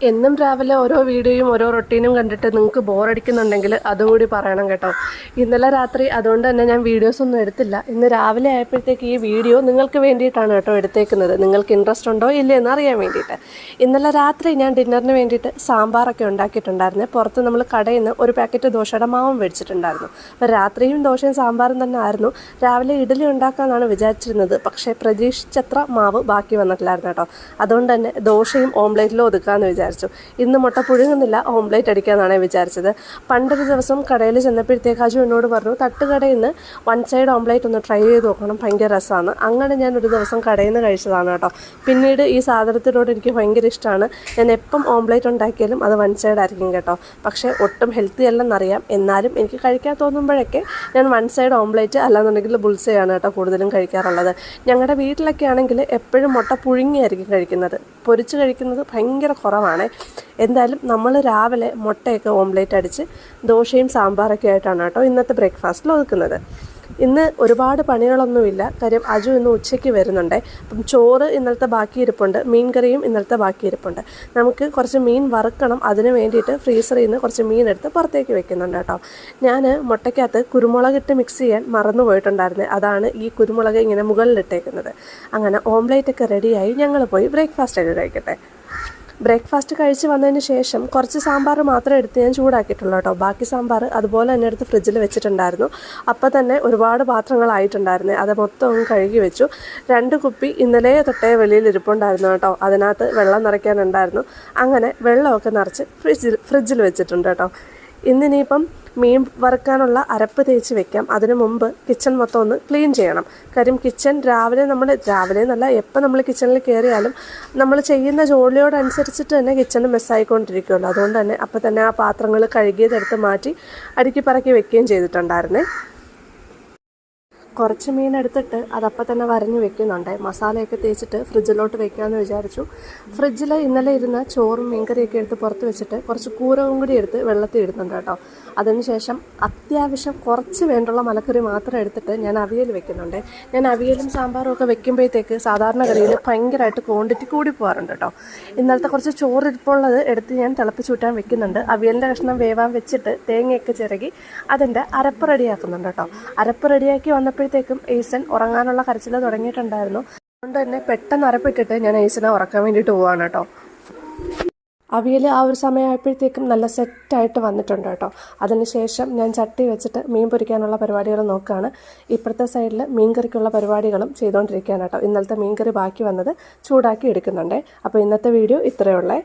എന്നും രാവിലെ ഓരോ വീഡിയോയും ഓരോ റൊട്ടീനും കണ്ടിട്ട് നിങ്ങൾക്ക് ബോറടിക്കുന്നുണ്ടെങ്കിൽ അതുകൂടി പറയണം കേട്ടോ. ഇന്നലെ രാത്രി അതുകൊണ്ട് തന്നെ ഞാൻ വീഡിയോസൊന്നും എടുത്തില്ല. ഇന്ന് രാവിലെ ആയപ്പോഴത്തേക്ക് ഈ വീഡിയോ നിങ്ങൾക്ക് വേണ്ടിയിട്ടാണ് കേട്ടോ എടുത്തേക്കുന്നത്. നിങ്ങൾക്ക് ഇൻട്രസ്റ്റ് ഉണ്ടോ ഇല്ലേ എന്ന് അറിയാൻ വേണ്ടിയിട്ട്. ഇന്നലെ രാത്രി ഞാൻ ഡിന്നറിന് വേണ്ടിയിട്ട് സാമ്പാറൊക്കെ ഉണ്ടാക്കിയിട്ടുണ്ടായിരുന്നു. പുറത്ത് നമ്മൾ കടയിൽ നിന്ന് ഒരു പാക്കറ്റ് ദോശയുടെ മാവും മേടിച്ചിട്ടുണ്ടായിരുന്നു. അപ്പോൾ രാത്രിയും ദോശയും സാമ്പാറും തന്നെ ആയിരുന്നു. രാവിലെ ഇഡ്ഡലി ഉണ്ടാക്കാമെന്നാണ് വിചാരിച്ചിരുന്നത്. പക്ഷേ പ്രതീക്ഷിച്ചത്ര മാവ് ബാക്കി വന്നിട്ടില്ലായിരുന്നു കേട്ടോ. അതുകൊണ്ട് തന്നെ ദോശയും ഓംലേറ്റിലും ഒതുക്കാമെന്ന് വിചാരിച്ചു. ഇന്ന് മുട്ട പുഴുങ്ങുന്നില്ല, ഓംലേറ്റ് അടിക്കാമെന്നാണ് വിചാരിച്ചത്. പണ്ടൊരു ദിവസം കടയിൽ ചെന്നപ്പോഴത്തേക്ക് അജു എന്നോട് പറഞ്ഞു, തട്ടുകടയിൽ നിന്ന് വൺ സൈഡ് ഓംലേറ്റ് ഒന്ന് ട്രൈ ചെയ്ത് നോക്കണം, ഭയങ്കര രസമാണ്. അങ്ങനെ ഞാൻ ഒരു ദിവസം കടയിൽ നിന്ന് കഴിച്ചതാണ് കേട്ടോ. പിന്നീട് ഈ സാധനത്തിനോട് എനിക്ക് ഭയങ്കര ഇഷ്ടമാണ്. ഞാൻ എപ്പം ഓംലേറ്റ് ഉണ്ടാക്കിയാലും അത് വൺ സൈഡ് ആയിരിക്കും കേട്ടോ. പക്ഷേ ഒട്ടും ഹെൽത്തി അല്ലെന്നറിയാം. എന്നാലും എനിക്ക് കഴിക്കാൻ തോന്നുമ്പോഴൊക്കെ ഞാൻ വൺ സൈഡ് ഓംലേറ്റ് അല്ലാന്നുണ്ടെങ്കിൽ ബുൾസയാണ് കേട്ടോ കൂടുതലും കഴിക്കാറുള്ളത്. ഞങ്ങളുടെ വീട്ടിലൊക്കെ ആണെങ്കിൽ എപ്പോഴും മുട്ട പുഴുങ്ങിയായിരിക്കും കഴിക്കുന്നത്. പൊരിച്ച് കഴിക്കുന്നത് ഭയങ്കര കുറവാണ്. എന്തായാലും നമ്മൾ രാവിലെ മുട്ടയൊക്കെ ഓംലേറ്റ് അടിച്ച് ദോശയും സാമ്പാറൊക്കെ ആയിട്ടാണ് കേട്ടോ ഇന്നത്തെ ബ്രേക്ക്ഫാസ്റ്റിൽ ഒതുക്കുന്നത്. ഇന്ന് ഒരുപാട് പണികളൊന്നുമില്ല. കാര്യം അജു ഇന്ന് ഉച്ചയ്ക്ക് വരുന്നുണ്ട്. അപ്പം ചോറ് ഇന്നലത്തെ ബാക്കി ഇരിപ്പുണ്ട്, മീൻ കറിയും ഇന്നലത്തെ ബാക്കി ഇരിപ്പുണ്ട്. നമുക്ക് കുറച്ച് മീൻ വറുക്കണം. അതിന് വേണ്ടിയിട്ട് ഫ്രീസറിൽ നിന്ന് കുറച്ച് മീൻ എടുത്ത് പുറത്തേക്ക് വെക്കുന്നുണ്ട് കേട്ടോ. ഞാൻ മുട്ടയ്ക്കകത്ത് കുരുമുളകിട്ട് മിക്സ് ചെയ്യാൻ മറന്നു പോയിട്ടുണ്ടായിരുന്നു. അതാണ് ഈ കുരുമുളക് ഇങ്ങനെ മുകളിലിട്ടേക്കുന്നത്. അങ്ങനെ ഓംലേറ്റൊക്കെ റെഡിയായി. ഞങ്ങൾ പോയി ബ്രേക്ക്ഫാസ്റ്റൊക്കെ കഴിക്കട്ടെ. ബ്രേക്ക്ഫാസ്റ്റ് കഴിച്ച് വന്നതിന് ശേഷം കുറച്ച് സാമ്പാർ മാത്രമേ എടുത്ത് ഞാൻ ചൂടാക്കിയിട്ടുള്ളൂ കേട്ടോ. ബാക്കി സാമ്പാർ അതുപോലെ തന്നെ എടുത്ത് ഫ്രിഡ്ജിൽ വെച്ചിട്ടുണ്ടായിരുന്നു. അപ്പോൾ തന്നെ ഒരുപാട് പാത്രങ്ങളായിട്ടുണ്ടായിരുന്നു. അത് മൊത്തം കഴുകി വെച്ചു. 2 കുപ്പി ഇന്നലെ തൊട്ടേ വെളിയിൽ ഇരിപ്പുണ്ടായിരുന്നു കേട്ടോ. അതിനകത്ത് വെള്ളം നിറയ്ക്കാനുണ്ടായിരുന്നു. അങ്ങനെ വെള്ളമൊക്കെ നിറച്ച് ഫ്രിഡ്ജിൽ വെച്ചിട്ടുണ്ട് കേട്ടോ. ഇന്നിനിയിപ്പം മീൻ വറുക്കാനുള്ള അരപ്പ് തേച്ച് വെക്കാം. അതിനു മുമ്പ് കിച്ചൺ മൊത്തം ഒന്ന് ക്ലീൻ ചെയ്യണം. കാര്യം കിച്ചൺ രാവിലെ എന്നല്ല, എപ്പോൾ നമ്മൾ കിച്ചണിൽ കയറിയാലും നമ്മൾ ചെയ്യുന്ന ജോലിയോടനുസരിച്ചിട്ട് തന്നെ കിച്ചൺ മെസ്സായിക്കൊണ്ടിരിക്കുമല്ലോ. അതുകൊണ്ട് തന്നെ അപ്പം തന്നെ ആ പാത്രങ്ങൾ കഴുകിയതെടുത്ത് മാറ്റി അടുക്കി പറക്കി വെക്കുകയും ചെയ്തിട്ടുണ്ടായിരുന്നേ. കുറച്ച് മീൻ എടുത്തിട്ട് അതപ്പം തന്നെ വരഞ്ഞ് വെക്കുന്നുണ്ട്. മസാലയൊക്കെ തേച്ചിട്ട് ഫ്രിഡ്ജിലോട്ട് വെക്കാമെന്ന് വിചാരിച്ചു. ഫ്രിഡ്ജിൽ ഇന്നലെ ഇരുന്ന ചോറും മീൻകറിയൊക്കെ എടുത്ത് പുറത്ത് വെച്ചിട്ട് കുറച്ച് കൂരവും കൂടി എടുത്ത് വെള്ളത്തിൽ ഇടുന്നുണ്ട് കേട്ടോ. അതിനുശേഷം അത്യാവശ്യം കുറച്ച് വേണ്ടുള്ള മലക്കറി മാത്രം എടുത്തിട്ട് ഞാൻ അവിയൽ വെക്കുന്നുണ്ട്. ഞാൻ അവിയലും സാമ്പാറും ഒക്കെ വെക്കുമ്പോഴത്തേക്ക് സാധാരണ കറിയിൽ ഭയങ്കരമായിട്ട് ക്വാണ്ടിറ്റി കൂടി പോകാറുണ്ട് കേട്ടോ. ഇന്നലത്തെ കുറച്ച് ചോറിരിപ്പുള്ളത് എടുത്ത് ഞാൻ തിളപ്പിച്ചൂറ്റാൻ വെക്കുന്നുണ്ട്. അവിയലിൻ്റെ കഷ്ണം വേവാൻ വെച്ചിട്ട് തേങ്ങയൊക്കെ ചിരകി അതിൻ്റെ അരപ്പ് റെഡിയാക്കുന്നുണ്ട് കേട്ടോ. അരപ്പ് റെഡിയാക്കി വന്നപ്പോഴത്തേക്കും ഏസൻ ഉറങ്ങാനുള്ള കരച്ചിൽ തുടങ്ങിയിട്ടുണ്ടായിരുന്നു. അതുകൊണ്ട് തന്നെ പെട്ടെന്ന് അരപ്പിട്ടിട്ട് ഞാൻ ഏസനെ ഉറക്കാൻ വേണ്ടിയിട്ട് പോവാണ് കേട്ടോ. അവിയൽ ആ ഒരു സമയമായപ്പോഴത്തേക്കും നല്ല സെറ്റായിട്ട് വന്നിട്ടുണ്ട് കേട്ടോ. അതിനുശേഷം ഞാൻ ചട്ടി വെച്ചിട്ട് മീൻ പൊരിക്കാനുള്ള പരിപാടികൾ നോക്കുകയാണ്. ഇപ്പുറത്തെ സൈഡിൽ മീൻ കറിക്കുള്ള പരിപാടികളും ചെയ്തുകൊണ്ടിരിക്കുകയാണ് കേട്ടോ. ഇന്നലത്തെ മീൻ കറി ബാക്കി വന്നത് ചൂടാക്കി എടുക്കുന്നുണ്ട്. അപ്പോൾ ഇന്നത്തെ വീഡിയോ ഇത്രയേ ഉള്ളേ.